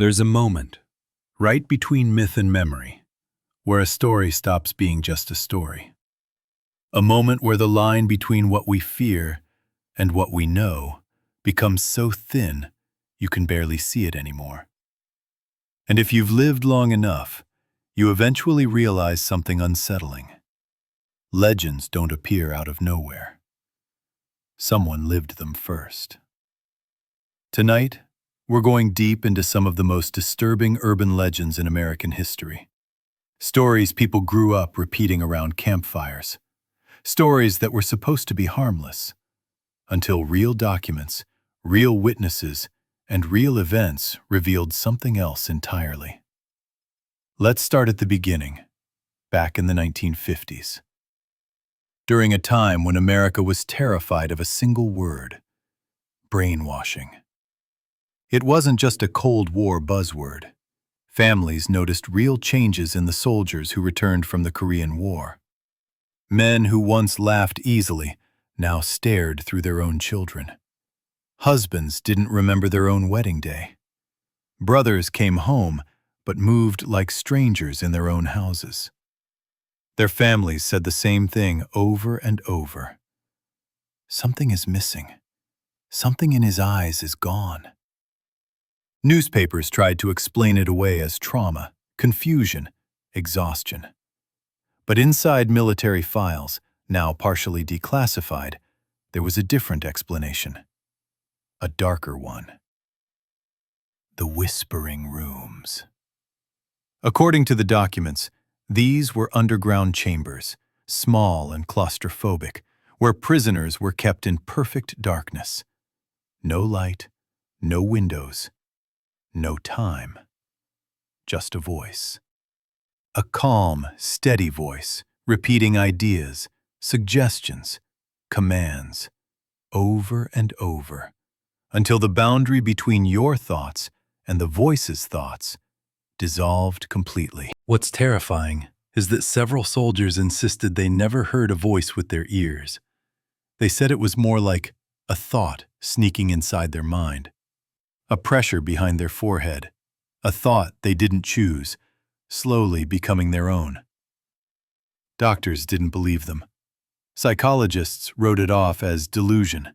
There's a moment, right between myth and memory, where a story stops being just a story. A moment where the line between what we fear and what we know becomes so thin you can barely see it anymore. And if you've lived long enough, you eventually realize something unsettling. Legends don't appear out of nowhere. Someone lived them first. Tonight, we're going deep into some of the most disturbing urban legends in American history. Stories people grew up repeating around campfires. Stories that were supposed to be harmless, until real documents, real witnesses, and real events revealed something else entirely. Let's start at the beginning, back in the 1950s. During a time when America was terrified of a single word: brainwashing. It wasn't just a Cold War buzzword. Families noticed real changes in the soldiers who returned from the Korean War. Men who once laughed easily now stared through their own children. Husbands didn't remember their own wedding day. Brothers came home but moved like strangers in their own houses. Their families said the same thing over and over. Something is missing. Something in his eyes is gone. Newspapers tried to explain it away as trauma, confusion, exhaustion. But inside military files, now partially declassified, there was a different explanation. A darker one. The whispering rooms. According to the documents, these were underground chambers, small and claustrophobic, where prisoners were kept in perfect darkness. No light, no windows, no time. Just a voice. A calm, steady voice, repeating ideas, suggestions, commands, over and over, until the boundary between your thoughts and the voice's thoughts dissolved completely. What's terrifying is that several soldiers insisted they never heard a voice with their ears. They said it was more like a thought sneaking inside their mind, a pressure behind their forehead, a thought they didn't choose, slowly becoming their own. Doctors didn't believe them. Psychologists wrote it off as delusion.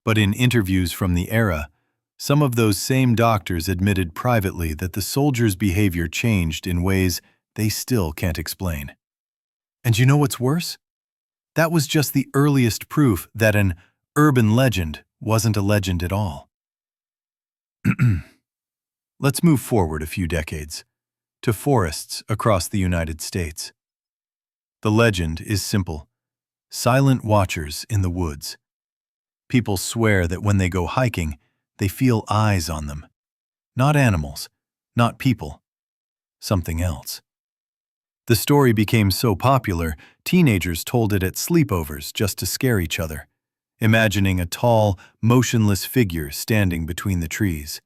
But in interviews from the era, some of those same doctors admitted privately that the soldiers' behavior changed in ways they still can't explain. And you know what's worse? That was just the earliest proof that an urban legend wasn't a legend at all. Let's move forward a few decades, to forests across the United States. The legend is simple: silent watchers in the woods. People swear that when they go hiking, they feel eyes on them. Not animals, not people, something else. The story became so popular, teenagers told it at sleepovers just to scare each other, imagining a tall, motionless figure standing between the trees.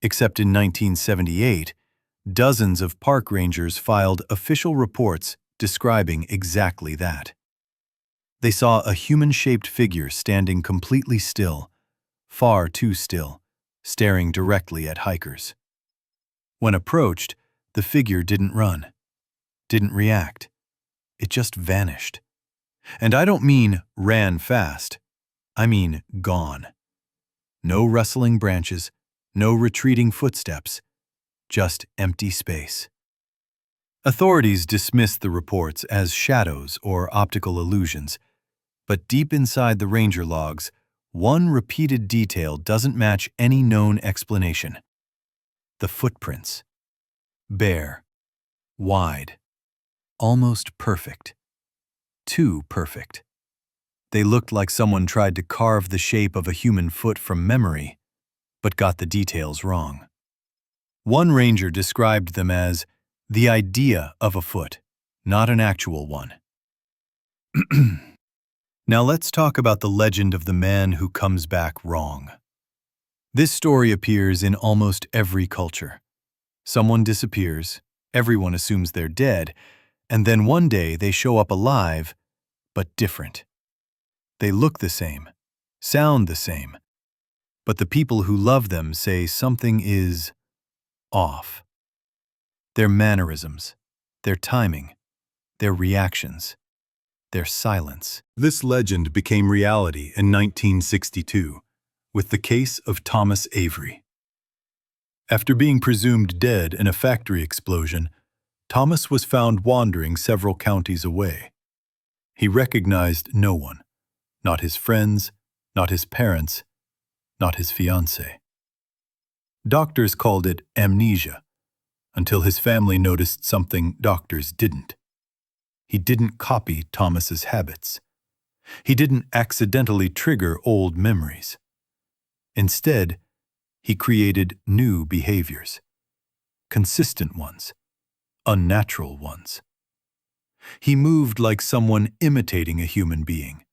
Except in 1978, dozens of park rangers filed official reports describing exactly that. They saw a human-shaped figure standing completely still, far too still, staring directly at hikers. When approached, the figure didn't run, didn't react. It just vanished. And I don't mean ran fast. I mean gone. No rustling branches, no retreating footsteps, just empty space. Authorities dismissed the reports as shadows or optical illusions, but deep inside the ranger logs, one repeated detail doesn't match any known explanation. The footprints. Bare, wide, almost perfect. Too perfect. They looked like someone tried to carve the shape of a human foot from memory, but got the details wrong. One ranger described them as the idea of a foot, not an actual one. Now let's talk about the legend of the man who comes back wrong. This story appears in almost every culture. Someone disappears, everyone assumes they're dead, and then one day they show up alive, but different. They look the same, sound the same, but the people who love them say something is off. Their mannerisms, their timing, their reactions, their silence. This legend became reality in 1962 with the case of Thomas Avery. After being presumed dead in a factory explosion, Thomas was found wandering several counties away. He recognized no one, not his friends, not his parents, not his fiancée. Doctors called it amnesia, until his family noticed something doctors didn't. He didn't copy Thomas's habits. He didn't accidentally trigger old memories. Instead, he created new behaviors, consistent ones, unnatural ones. He moved like someone imitating a human being,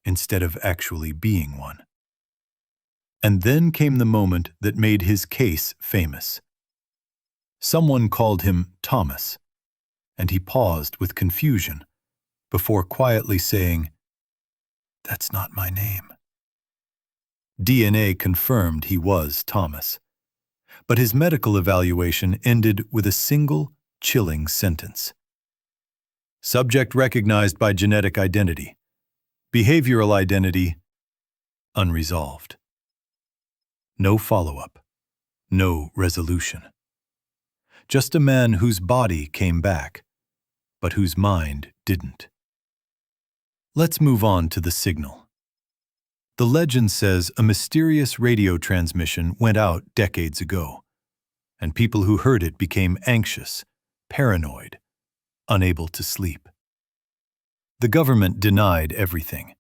instead of actually being one. And then came the moment that made his case famous. Someone called him Thomas, and he paused with confusion before quietly saying, "That's not my name." DNA confirmed he was Thomas, but his medical evaluation ended with a single, chilling sentence. Subject recognized by genetic identity. Behavioral identity unresolved. No follow-up. No resolution. Just a man whose body came back, but whose mind didn't. Let's move on to the signal. The legend says a mysterious radio transmission went out decades ago, and people who heard it became anxious, paranoid, unable to sleep. The government denied everything.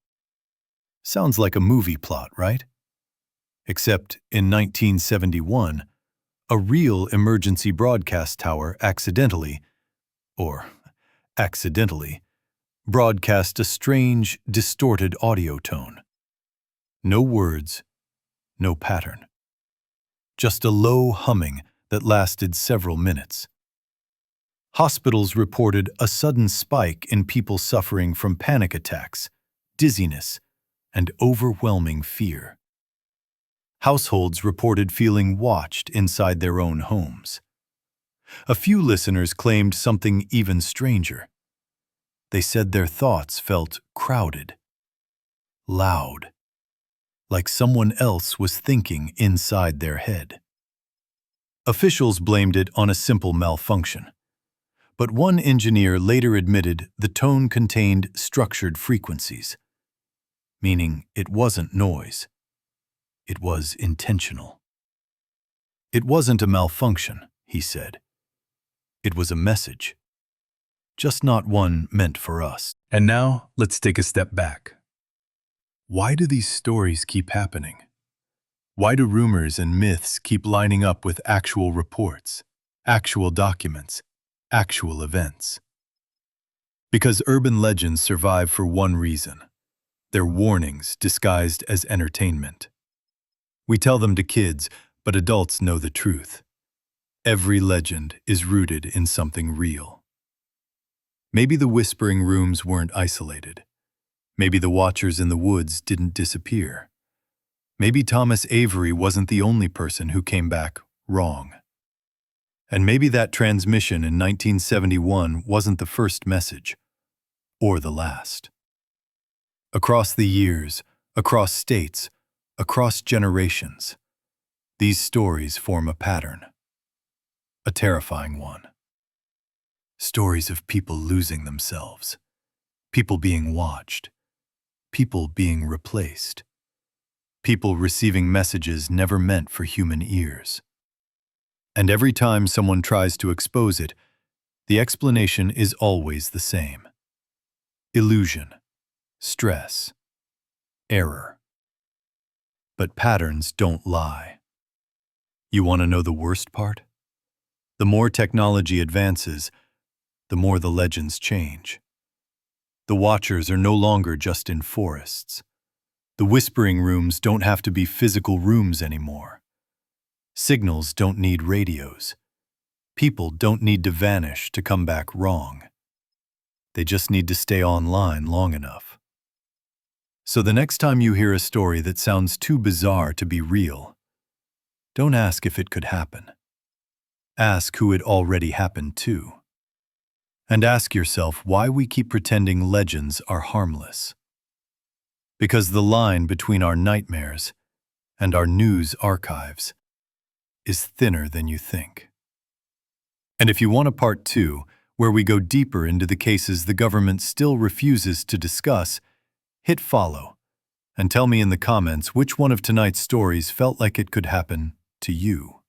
Sounds like a movie plot, right? Except in 1971, a real emergency broadcast tower accidentally broadcast a strange, distorted audio tone. No words, no pattern. Just a low humming that lasted several minutes. Hospitals reported a sudden spike in people suffering from panic attacks, dizziness, and overwhelming fear. Households reported feeling watched inside their own homes. A few listeners claimed something even stranger. They said their thoughts felt crowded, loud, like someone else was thinking inside their head. Officials blamed it on a simple malfunction, but one engineer later admitted the tone contained structured frequencies, meaning it wasn't noise. It was intentional. It wasn't a malfunction, he said. It was a message. Just not one meant for us. And now, let's take a step back. Why do these stories keep happening? Why do rumors and myths keep lining up with actual reports, actual documents, actual events? Because urban legends survive for one reason. They're warnings disguised as entertainment. We tell them to kids, but adults know the truth. Every legend is rooted in something real. Maybe the whispering rooms weren't isolated. Maybe the watchers in the woods didn't disappear. Maybe Thomas Avery wasn't the only person who came back wrong. And maybe that transmission in 1971 wasn't the first message, or the last. Across the years, across states, across generations, these stories form a pattern. A terrifying one. Stories of people losing themselves, people being watched, people being replaced, people receiving messages never meant for human ears. And every time someone tries to expose it, the explanation is always the same. Illusion, stress, error. But patterns don't lie. You want to know the worst part? The more technology advances, the more the legends change. The watchers are no longer just in forests. The whispering rooms don't have to be physical rooms anymore. Signals don't need radios. People don't need to vanish to come back wrong. They just need to stay online long enough. So the next time you hear a story that sounds too bizarre to be real, don't ask if it could happen. Ask who it already happened to. And ask yourself why we keep pretending legends are harmless. Because the line between our nightmares and our news archives is thinner than you think. And if you want a part 2, where we go deeper into the cases the government still refuses to discuss, hit follow and tell me in the comments which one of tonight's stories felt like it could happen to you.